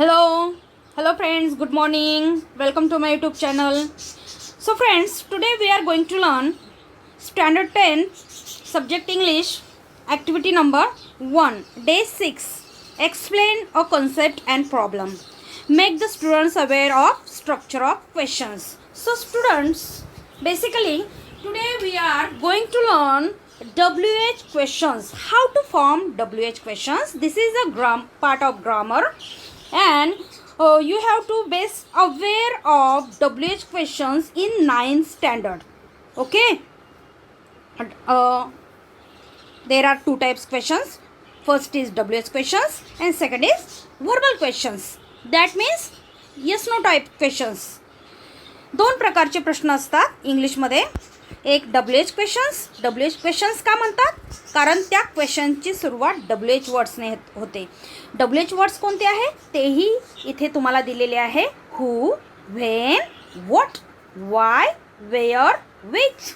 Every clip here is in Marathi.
Hello friends, good morning. Welcome to my YouTube channel. So friends, today we are going to learn Standard 10 Subject English Activity number 1, Day 6. Explain a concept and problem. Make the students aware of structure of questions. So students, basically today we are going to learn WH questions. How to form WH questions. This is a part of grammar. And you have to be aware of WH questions in 9th standard. Okay. There are two types questions. First is WH questions and second is verbal questions. That means yes no type questions. दोन प्रकारचे प्रश्न असतात इंग्लिशमध्ये. एक WH क्वेश्चन्स का म्हणतात? कारण त्या क्वेश्चनची सुरुवात WH वर्ड्सने होते. WH वर्ड्स कोणते आहे तेही इथे तुम्हाला दिलेले आहे. Who, when, what, why, where, which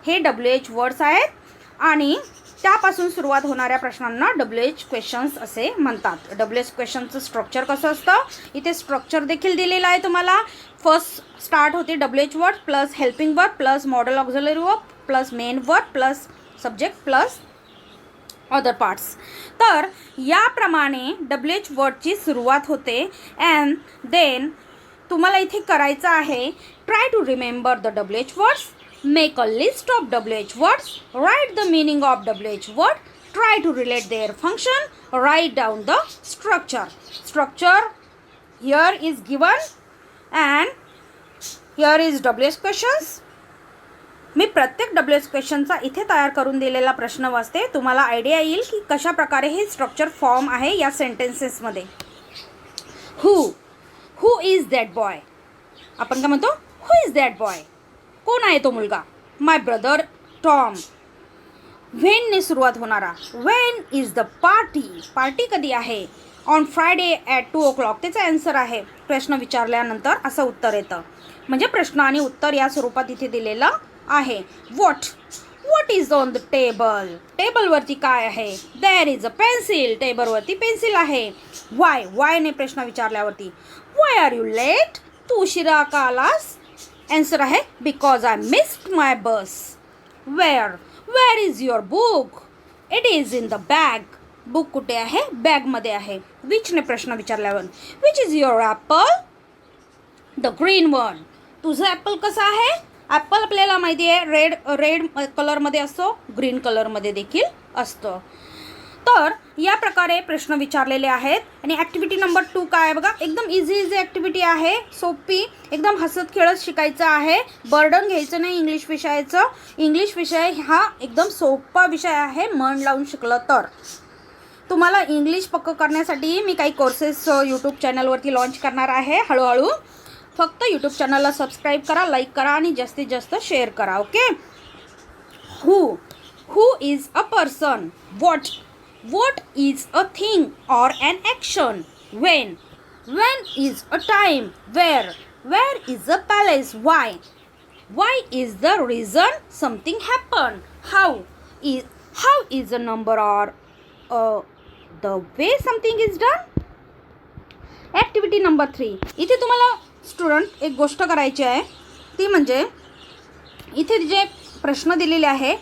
हे WH वर्ड्स आहेत आणि त्यापासून सुरुवात होणाऱ्या प्रश्नांना WH क्वेश्चन्स असे म्हणतात. WH क्वेश्चनचं स्ट्रक्चर कसं असतं इथे स्ट्रक्चर देखील दिलेलं आहे तुम्हाला. फर्स्ट स्टार्ट होते WH word plus helping word plus modal auxiliary verb plus main word plus subject plus other parts. तर याप्रमाणे WH वर्डची सुरुवात होते. अँड देन तुम्हाला इथे करायचं आहे try to remember the WH words, make a list of WH words, write the meaning of WH word, try to relate their function, write down the structure. Structure here is given and here is WH questions. मी प्रत्येक WH क्वेश्चनचा इथे तयार करून दिलेला प्रश्न वाचते. तुम्हाला आयडिया येईल की कशा प्रकारे हे स्ट्रक्चर फॉर्म आहे या सेंटेन्सेसमध्ये. Who is that boy. आपण काय म्हणतो हू इज दॅट बॉय. कोण आहे तो मुलगा. माय ब्रदर टॉम. व्हेनने सुरुवात होणारा. When is the party. Party कधी आहे. On Friday at 2 o'clock. त्याचा आन्सर आहे. प्रश्न विचारल्यानंतर असं उत्तर येतं. म्हणजे प्रश्न आणि उत्तर या स्वरूपात इथे दिलेलं आहे. What is on the table. टेबलवरती काय आहे. There is a pencil. टेबलवरती पेन्सिल आहे. वायने प्रश्न विचारल्यावरती. Why are you late. तू उशिरा का आलास. आन्सर आहे because I missed my bus. Where is your book. It is in the bag. Book कुठे आहे बॅगमध्ये आहे. विचने प्रश्न विचारल्यावर which is your apple. The green one. तुझं ॲपल कसं आहे. ॲपल आपल्याला माहिती आहे रेड कलरमध्ये असतो, ग्रीन कलरमध्ये देखील असतं. तर या प्रकारे प्रश्न विचारलेले आहेत. आणि ॲक्टिव्हिटी नंबर 2 काय आहे बघा. एकदम इझी ॲक्टिव्हिटी आहे. सोपी एकदम हसत खेळत शिकायचं आहे. बर्डन घ्यायचं नाही इंग्लिश विषयाचं. इंग्लिश विषय हा एकदम सोपा विषय आहे मन लावून शिकलं तर. तुम्हाला इंग्लिश पक्क करण्यासाठी मी काही कोर्सेस यूट्यूब चॅनलवरती लॉन्च करणार आहे हळूहळू. फक्त यूट्यूब चॅनलला सबस्क्राईब करा, लाईक करा आणि जास्तीत जास्त शेअर करा. Okay. Who is a person. What is a thing or an action. When is a time. Where is a palace. Why is the reason something happened. How is a number or the way something is done. Activity number 3. इथे तुम्हाला स्टुडंट एक गोष्ट करायची आहे. ती म्हणजे इथे जे प्रश्न दिलेले आहे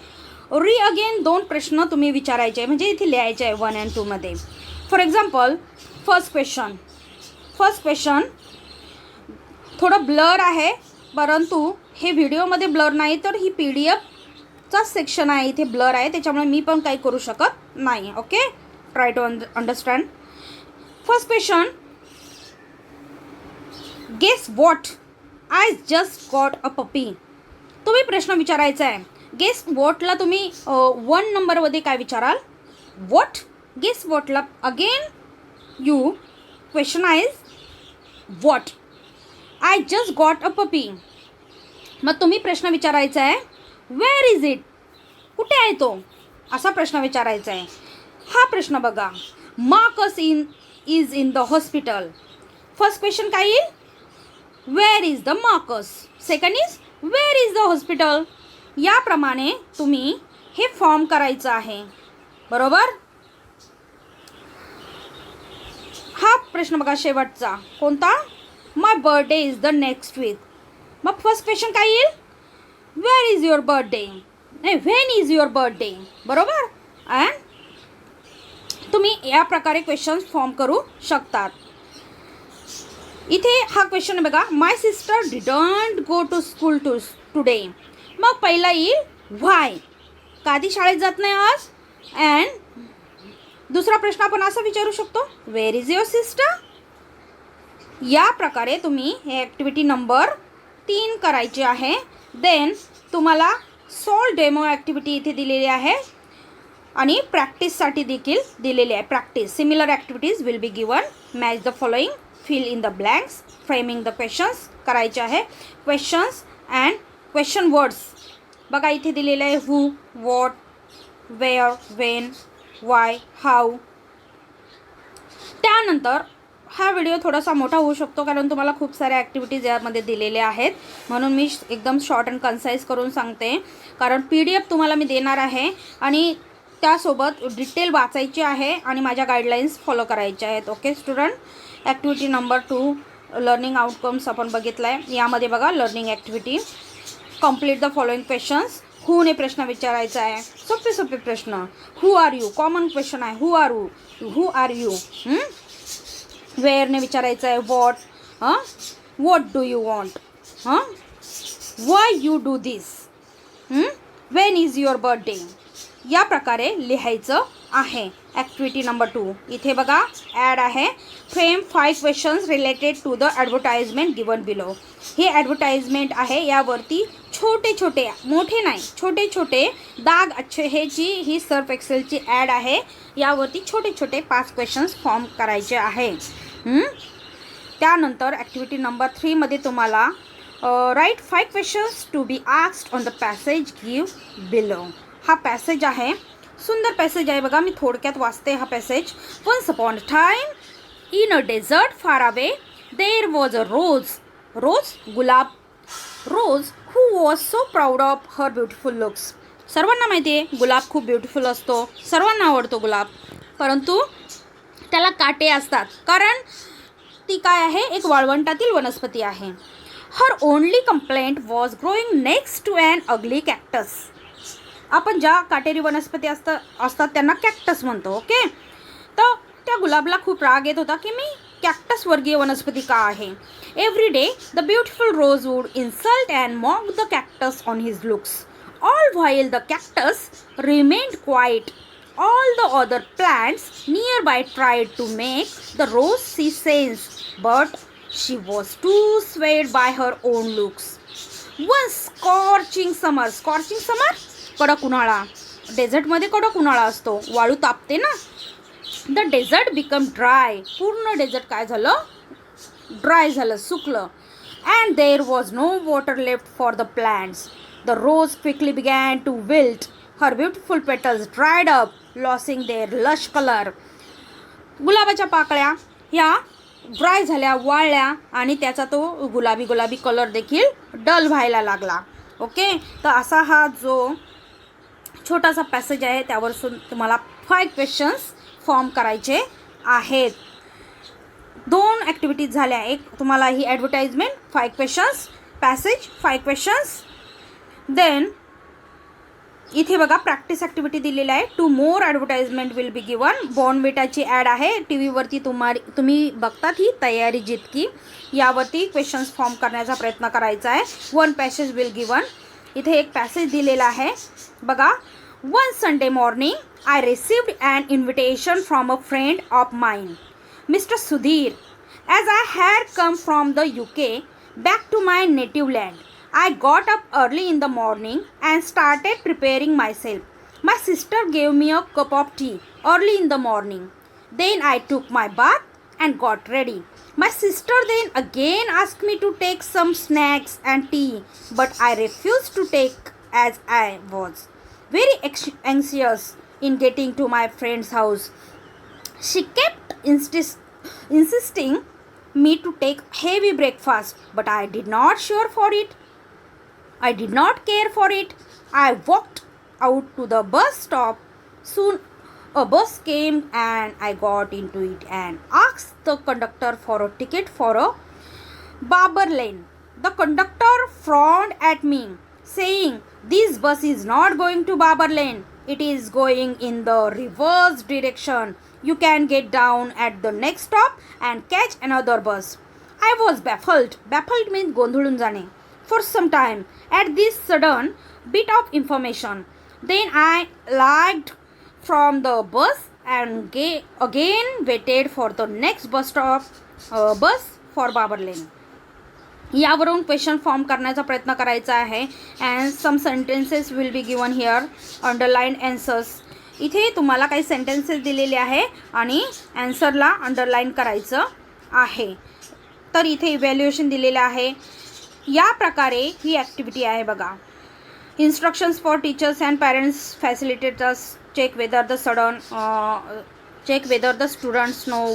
अगेन 2 प्रश्न तुम्ही विचारायचे आहे. म्हणजे इथे लिहायचे आहे 1 and 2 मध्ये. फॉर एक्झाम्पल फर्स्ट क्वेश्चन थोडं ब्लर आहे परंतु हे व्हिडिओमध्ये ब्लर नाही तर ही PDF सेक्शन आहे इथे ब्लर आहे त्याच्यामुळे मी पण काही करू शकत नाही. Okay. Try to understand. First question. Guess what. I just got a puppy. तुम्ही प्रश्न विचारायचा आहे. गेस व्हॉटला तुम्ही 1 नंबरमध्ये काय विचाराल. व्हॉट. गेस व्हॉटला again you question is what. I just got a puppy. मग तुम्ही प्रश्न विचारायचा आहे वेअर इज इट. कुठे आहे तो असा प्रश्न विचारायचा आहे. हा प्रश्न बघा. Marcus is in the hospital. First question काय येईल. Where is the Marcus. Second is where is the hospital. याप्रमाणे तुम्ही हे फॉर्म करायचं आहे. बरोबर. हा प्रश्न बघा शेवटचा कोणता, my birthday is the next week. मग फर्स्ट क्वेश्चन काय येईल, वेअर इज युअर बर्थडे, नाही व्हेन इज युअर बर्थडे, बरोबर. अँड तुम्ही या प्रकारे क्वेश्चन्स फॉर्म करू शकतात. इथे हा क्वेश्चन बघा, my sister didn't go to school today. मग पहिला येईल व्हाय, का ती शाळेत जात नाही आज. अँड दुसरा प्रश्न आपण असा विचारू शकतो, वेअर इज युअर सिस्टर. या प्रकारे तुम्ही हे ॲक्टिव्हिटी नंबर 3 करायची आहे. देन तुम्हाला सॉल्व डेमो ॲक्टिव्हिटी इथे दिलेली आहे आणि प्रॅक्टिससाठी देखील दिलेली आहे. Practice similar activities will be given. Match the following, fill in the blanks, framing the questions करायचे आहे. क्वेश्चन्स अँड क्वेश्चन वर्ड्स बघा इथे दिलेले आहे, who, what, where, when, why, how. त्यानंतर हा व्हिडिओ थोडासा मोठा होऊ शकतो कारण तुम्हाला खूप साऱ्या ॲक्टिव्हिटीज यामध्ये दिलेल्या आहेत, म्हणून मी एकदम शॉर्ट अँड कन्साईज करून सांगते. कारण PDF तुम्हाला मी देणार आहे आणि त्यासोबत डिटेल वाचायची आहे आणि माझ्या गाईडलाईन्स फॉलो करायच्या आहेत. Okay student, activity number 2 learning outcomes आपण बघितला आहे. यामध्ये बघा learning activity, complete the following questions. हूने प्रश्न विचारायचा आहे, सोपे सोपे प्रश्न. Who are you, common question आहे, हू आर यू. वेअरने विचारायचं आहे, what do you want, why you do this, when is your birthday. या प्रकारे लिहायचं आहे. ॲक्टिव्हिटी नंबर 2 इथे बघा ॲड आहे, frame 5 questions related to the advertisement given below. हे ॲडव्हर्टाइजमेंट आहे, यावरती छोटे छोटे, मोठे नाही, छोटे छोटे दाग अच्छे हेची ही सर्फ एक्सेलची ॲड आहे. यावरती छोटे छोटे 5 क्वेश्चन्स फॉर्म करायचे आहे. त्यानंतर ॲक्टिव्हिटी नंबर 3 मध्ये तुम्हाला write 5 questions to be asked on the passage give below. हा पॅसेज आहे, सुंदर पॅसेज आहे बघा. मी थोडक्यात वाचते हा passage. Once upon a time in a desert far away there was a rose गुलाब, rose who was so proud of her beautiful looks. सर्वांना माहिती आहे गुलाब खूप ब्युटिफुल असतो, सर्वांना आवडतो गुलाब, परंतु त्याला काटे असतात कारण ती काय आहे, एक वाळवंटातील वनस्पती आहे. Her only complaint was growing next to an ugly cactus. आपण ज्या काटेरी वनस्पती असतात त्यांना कॅक्टस म्हणतो. ओके, तर त्या गुलाबला खूप राग येत होता की मी कॅक्टस वर्गीय वनस्पती का आहे. Every day the beautiful rose would insult and mock the cactus on his looks, all while the cactus remained quiet. All the other plants nearby tried to make the rose see sense, but she was too swayed by her own looks. One scorching summer, कडक उन्हाळा. डेझर्टमध्ये कडक उन्हाळा असतो, वाळू तापते ना. द डेझर्ट बिकम ड्राय, पूर्ण डेझर्ट काय झालं, ड्राय झालं, सुकलं. And there was no water left for the plants. The rose quickly began to wilt. Her beautiful petals dried up, losing their lush colour. गुलाबाच्या पाकळ्या ह्या ड्राय झाल्या, वाळल्या आणि त्याचा तो गुलाबी कलर देखील डल व्हायला लागला. ओके, तर असा हा जो छोटासा पॅसेज आहे त्यावर तुम्हाला 5 क्वेश्चन्स फॉर्म करायचे आहेत. 2 ॲक्टिव्हिटीज झाल्या, एक तुम्हाला ही advertisement 5 questions, passage 5 questions. Then इथे बघा प्रॅक्टिस ॲक्टिव्हिटी दिलेली आहे. 2 more advertisement will be given. बॉर्नव्हिटाची ॲड आहे, TV वरती तुम्ही बघतात ही तयारी जितकी. यावरती क्वेश्चन्स फॉर्म करण्याचा प्रयत्न करायचा आहे. 1 पॅसेज विल गिवन. इथे एक पॅसेज दिलेला आहे बघा. One Sunday morning I received an invitation from a friend of mine, mister Sudhir. As I had come from the UK back to my native land, I got up early in the morning and started preparing myself. My sister gave me a cup of tea early in the morning. Then I took my bath and got ready. My sister then again asked me to take some snacks and tea, but I refused to take as I was very anxious in getting to my friend's house. She kept insisting me to take heavy breakfast, but I did not care for it. I walked out to the bus stop. Soon A bus came and I got into it and asked the conductor for a ticket for a Barber Lane. The conductor frowned at me, saying, "This bus is not going to Barber Lane. It is going in the reverse direction. You can get down at the next stop and catch another bus." I was baffled. Baffled means गोंधळून जाणे. For some time at this sudden bit of information. Then I lagged from the bus and again waited for the next bus for Barber Lane. यावरून क्वेश्चन फॉर्म करण्याचा प्रयत्न करायचा आहे. And some sentences will be given here. Underline answers. इथे तुम्हाला काही सेंटेन्सेस दिलेले आहे आणि ॲन्सरला अंडरलाईन करायचं आहे. तर इथे इव्हॅल्युएशन दिलेलं आहे. या प्रकारे ही ॲक्टिव्हिटी आहे बघा. Instructions for teachers and parents facilitators check whether the students know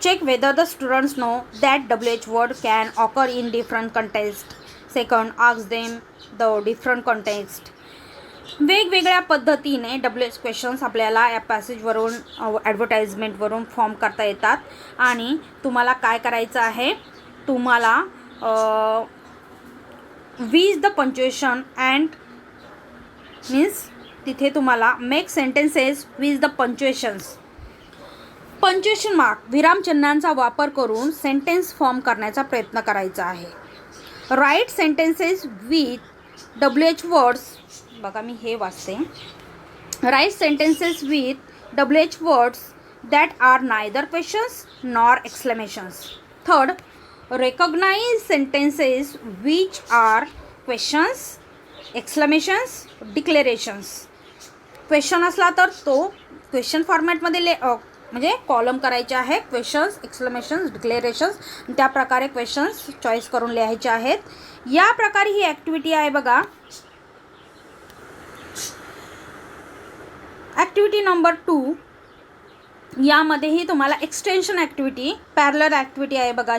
check whether the students know that WH word can occur in different context. Second, ask them the different context. वेगवेगळ्या पद्धतीने WH क्वेश्चन्स आपल्याला या पॅसेजवरून ॲडव्हर्टाइजमेंटवरून फॉर्म करता येतात. आणि तुम्हाला काय करायचं आहे, तुम्हाला वीज द पंक्च्युएशन अँड मीन्स तिथे तुम्हाला make sentences with the punctuation mark विरामचिन्हांचा वापर करून सेंटेन्स फॉर्म करण्याचा प्रयत्न करायचा आहे. Write sentences with WH words. बघा मी हे वाचते. Write sentences with WH words that are neither questions nor exclamations. Third, recognise sentences which are questions, exclamations, declarations. Question असला तर तो क्वेश्चन फॉर्मॅटमध्ये म्हणजे कॉलम करायचे आहे. Questions, exclamations, declarations. त्या प्रकारे क्वेश्चन्स चॉईस करून लिहायचे आहेत. या प्रकारे ही ॲक्टिव्हिटी आहे बघा. Activity number 2. यामध्येही तुम्हाला एक्सटेन्शन ॲक्टिव्हिटी, पॅरलर ॲक्टिव्हिटी आहे बघा.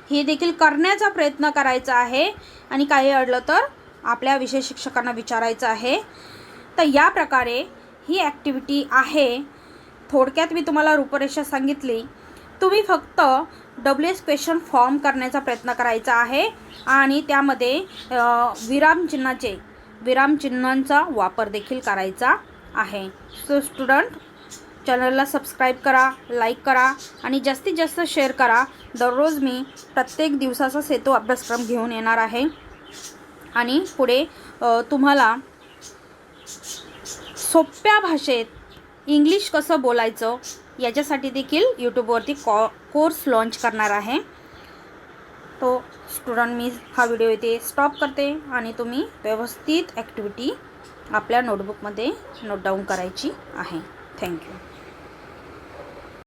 ही देखील करण्याचा प्रयत्न करायचा आहे आणि काही अडलं तर आपल्या विषय शिक्षकांना विचारायचं आहे. तर या प्रकारे ही ॲक्टिव्हिटी आहे. थोडक्यात मी तुम्हाला रूपरेषा सांगितली. तुम्ही फक्त WH क्वेश्चन फॉर्म करण्याचा प्रयत्न करायचा आहे आणि त्यामध्ये विरामचिन्हांचा वापर देखील करायचा आहे. सो स्टुडंट, चॅनलला सबस्क्राईब करा, लाईक करा आणि जास्तीत जास्त शेअर करा. दररोज मी प्रत्येक दिवसाचा सेतू अभ्यासक्रम घेऊन येणार आहे आणि पुढे तुम्हाला सोप्या भाषेत इंग्लिश कसं बोलायचं याच्यासाठी देखील यूट्यूबवरती कोर्स लॉन्च करणार आहे. तो स्टुडंट, मी हा व्हिडिओ इथे स्टॉप करते आणि तुम्ही व्यवस्थित ॲक्टिव्हिटी आपल्या नोटबुकमध्ये नोट डाऊन करायची आहे. थँक्यू.